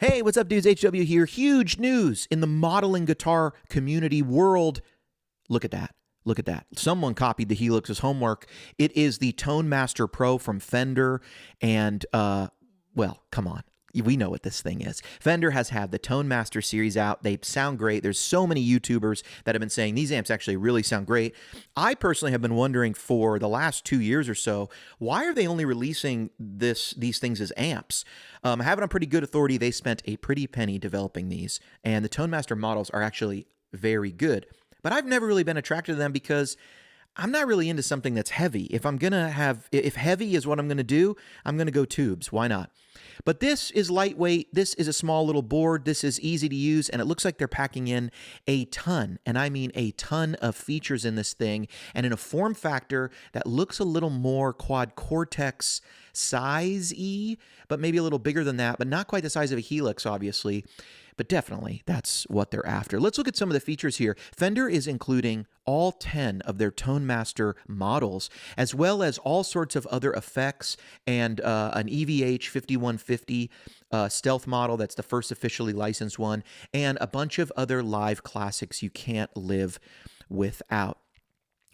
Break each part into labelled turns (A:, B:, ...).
A: Hey, what's up, dudes? HW here. Huge news in the modeling guitar community world. Look at that. Look at that. Someone copied the Helix's homework. It is the Tone Master Pro from Fender. And, well, come on. We know what this thing is. Fender has had the Tone Master series out. They sound great. There's so many YouTubers that have been saying these amps actually really sound great. I personally have been wondering for the last 2 years or so, why are they only releasing these things as amps? I have it on pretty good authority. They spent a pretty penny developing these, and the Tone Master models are actually very good. But I've never really been attracted to them because I'm not really into something that's heavy. If heavy is what I'm going to do, I'm going to go tubes. Why not? But this is lightweight. This is a small little board. This is easy to use, and it looks like they're packing in a ton, and I mean a ton of features in this thing, and in a form factor that looks a little more quad cortex size-y, but maybe a little bigger than that, but not quite the size of a Helix, obviously. But definitely, that's what they're after. Let's look at some of the features here. Fender is including all 10 of their Tone Master models, as well as all sorts of other effects and an EVH 5150 stealth model. That's the first officially licensed one, and a bunch of other live classics you can't live without.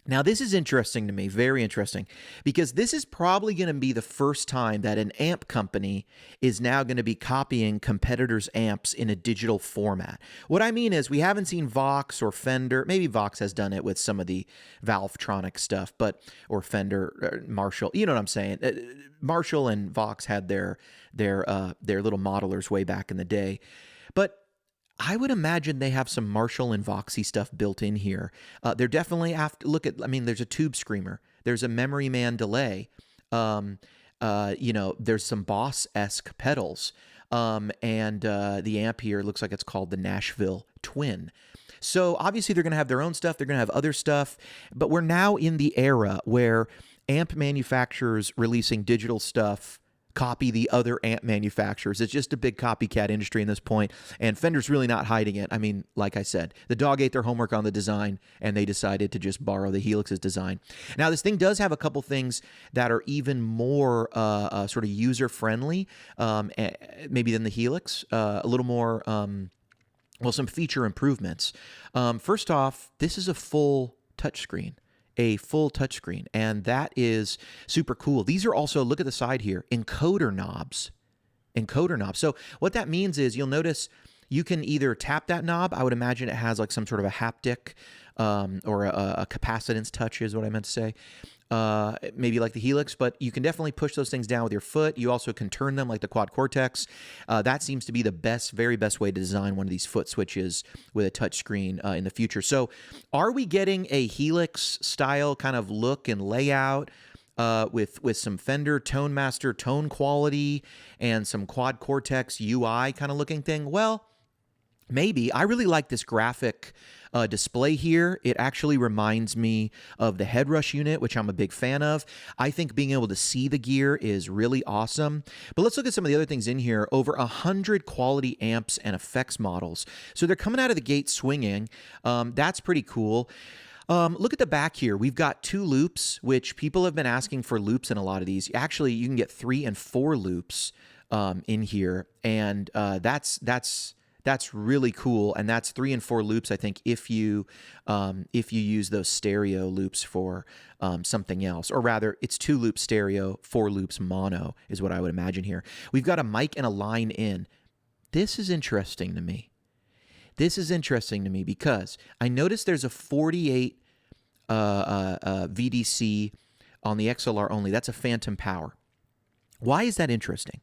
A: Now, this is interesting to me, very interesting, because this is probably going to be the first time that an amp company is now going to be copying competitors' amps in a digital format. What I mean is we haven't seen Vox or Fender. Maybe Vox has done it with some of the Valvetronic stuff, or Fender, or Marshall. You know what I'm saying? Marshall and Vox had their little modelers way back in the day, but I would imagine they have some Marshall and Voxy stuff built in here. They're definitely there's a tube screamer. There's a Memory Man delay. There's some Boss-esque pedals. And the amp here looks like it's called the Nashville Twin. So obviously they're going to have their own stuff. They're going to have other stuff. But we're now in the era where amp manufacturers releasing digital stuff copy the other amp manufacturers. It's just a big copycat industry in this point, and Fender's really not hiding it. I mean, like I said, the dog ate their homework on the design, and they decided to just borrow the Helix's design. Now, this thing does have a couple things that are even more sort of user-friendly, maybe than the Helix, a little more, some feature improvements. First off, this is a full touchscreen. A full touchscreen, and that is super cool. These are also, look at the side here, encoder knobs. So what that means is you'll notice you can either tap that knob. I would imagine it has like some sort of a haptic or a capacitance touch is what I meant to say. Maybe like the Helix, but you can definitely push those things down with your foot. You also can turn them like the Quad Cortex. That seems to be the very best way to design one of these foot switches with a touch screen in the future. So are we getting a Helix style kind of look and layout with some Fender Tone Master tone quality and some Quad Cortex UI kind of looking thing? Well, maybe. I really like this graphic display here. It actually reminds me of the Headrush unit, which I'm a big fan of. I think being able to see the gear is really awesome. But let's look at some of the other things in here. Over 100 quality amps and effects models. So they're coming out of the gate swinging. That's pretty cool. Look at the back here. We've got 2 loops, which people have been asking for loops in a lot of these. Actually, you can get 3 and 4 loops in here, and that's really cool, and that's 3 and 4 loops, I think, if you use those stereo loops for something else. Or rather, it's 2 loops stereo, 4 loops mono is what I would imagine here. We've got a mic and a line in. This is interesting to me. Because I noticed there's a 48 VDC on the XLR only. That's a phantom power. Why is that interesting?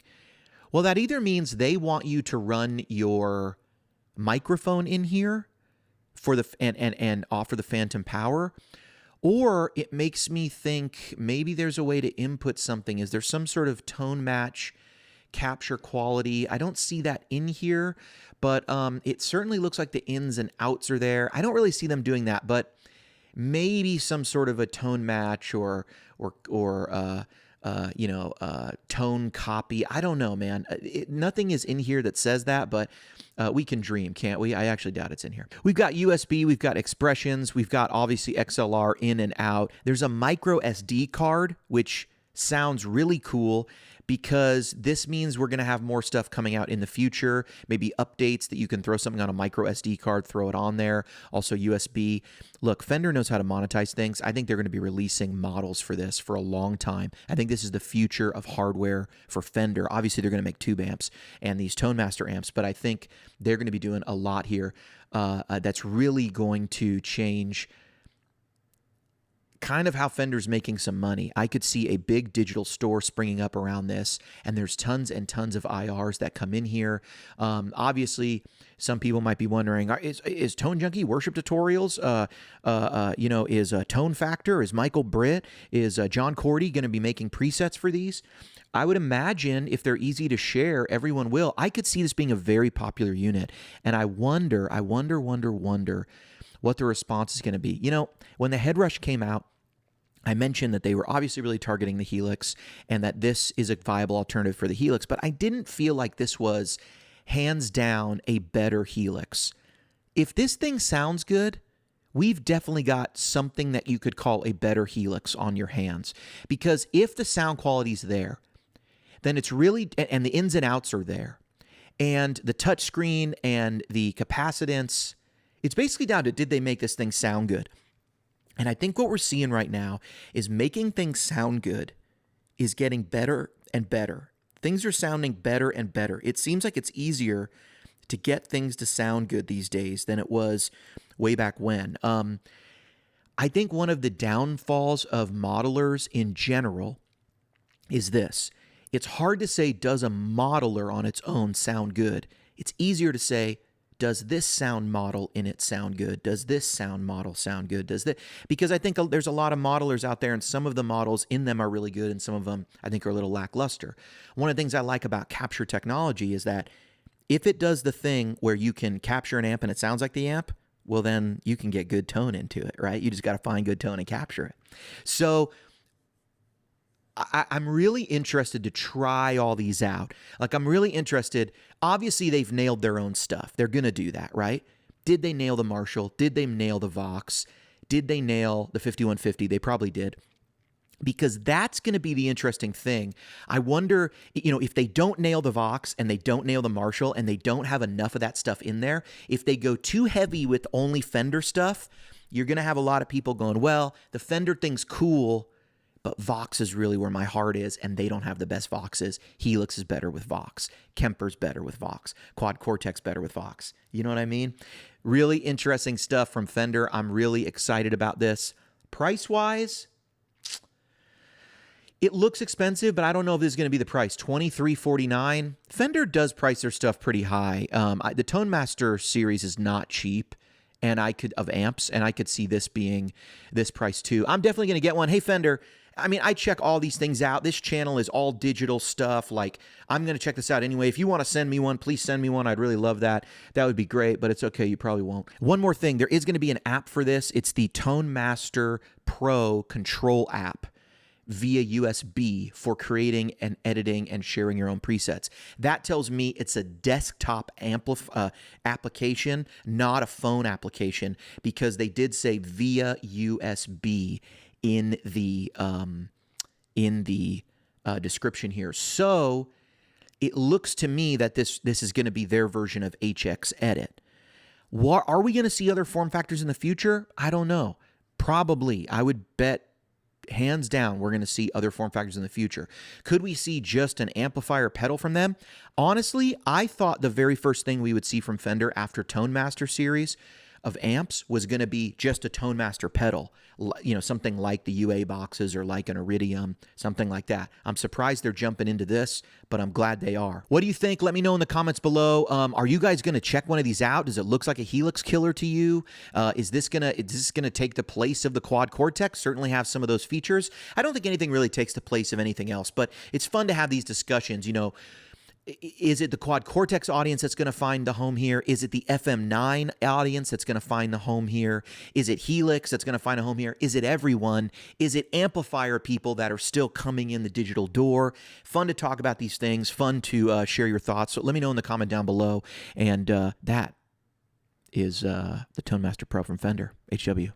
A: Well, that either means they want you to run your microphone in here for and offer the phantom power, or it makes me think maybe there's a way to input something. Is there some sort of tone match capture quality? I don't see that in here, but it certainly looks like the ins and outs are there. I don't really see them doing that, but maybe some sort of a tone match or tone copy. I don't know, man. Nothing is in here that says that, but we can dream, can't we? I actually doubt it's in here. We've got USB, we've got expressions, we've got obviously XLR in and out. There's a micro SD card, which sounds really cool. because this means we're going to have more stuff coming out in the future, maybe updates that you can throw something on a micro SD card, throw it on there, also USB. Look, Fender knows how to monetize things. I think they're going to be releasing models for this for a long time. I think this is the future of hardware for Fender. Obviously, they're going to make tube amps and these Tone Master amps, but I think they're going to be doing a lot here that's really going to change kind of how Fender's making some money. I could see a big digital store springing up around this, and there's tons and tons of IRs that come in here. Obviously, some people might be wondering, is Tone Junkie worship tutorials? Is Tone Factor? Is Michael Britt? Is John Cordy going to be making presets for these? I would imagine if they're easy to share, everyone will. I could see this being a very popular unit, and I wonder what the response is going to be. You know, when the Headrush came out, I mentioned that they were obviously really targeting the Helix and that this is a viable alternative for the Helix, but I didn't feel like this was hands down a better Helix. If this thing sounds good, we've definitely got something that you could call a better Helix on your hands. Because if the sound quality's there, then it's really, and the ins and outs are there, and the touchscreen and the capacitance, it's basically down to, did they make this thing sound good? And I think what we're seeing right now is making things sound good is getting better and better. Things are sounding better and better. It seems like it's easier to get things to sound good these days than it was way back when. I think one of the downfalls of modelers in general is this. It's hard to say, does a modeler on its own sound good? It's easier to say, does this sound model in it sound good? Does this sound model sound good? Because I think there's a lot of modelers out there, and some of the models in them are really good, and some of them I think are a little lackluster. One of the things I like about capture technology is that if it does the thing where you can capture an amp and it sounds like the amp, well, then you can get good tone into it, right? You just got to find good tone and capture it. So I'm really interested to try all these out. Like, I'm really interested. Obviously, they've nailed their own stuff. They're going to do that, right? Did they nail the Marshall? Did they nail the Vox? Did they nail the 5150? They probably did. Because that's going to be the interesting thing. I wonder, if they don't nail the Vox and they don't nail the Marshall and they don't have enough of that stuff in there, if they go too heavy with only Fender stuff, you're going to have a lot of people going, well, the Fender thing's cool, but Vox is really where my heart is, and they don't have the best Voxes. Helix is better with Vox. Kemper's better with Vox. Quad Cortex better with Vox. You know what I mean? Really interesting stuff from Fender. I'm really excited about this. Price-wise, it looks expensive, but I don't know if this is going to be the price. $23.49. Fender does price their stuff pretty high. The Tone Master series is not cheap, and I could see this being this price too. I'm definitely going to get one. Hey, Fender, I check all these things out. This channel is all digital stuff. Like, I'm going to check this out anyway. If you want to send me one, please send me one. I'd really love that. That would be great, but it's okay. You probably won't. One more thing. There is going to be an app for this. It's the Tone Master Pro Control app via USB for creating and editing and sharing your own presets. That tells me it's a desktop application, not a phone application, because they did say via USB in the description here. So it looks to me that this is going to be their version of HX Edit. Are we going to see other form factors in the future? I don't know. Probably. I would bet hands down we're going to see other form factors in the future. Could we see just an amplifier pedal from them? Honestly, I thought the very first thing we would see from Fender after Tone Master series of amps was going to be just a Tone Master pedal, something like the UA boxes or like an Iridium, something like that. I'm surprised they're jumping into this, but I'm glad they are. What do you think? Let me know in the comments below. Are you guys going to check one of these out? Does it look like a Helix killer to you? Is this gonna take the place of the Quad Cortex? Certainly have some of those features. I don't think anything really takes the place of anything else, but it's fun to have these discussions. Is it the Quad Cortex audience that's going to find the home here? Is it the FM9 audience that's going to find the home here? Is it Helix that's going to find a home here? Is it everyone? Is it amplifier people that are still coming in the digital door? Fun to talk about these things. Fun to share your thoughts. So let me know in the comment down below. And that is the Tone Master Pro from Fender, HW.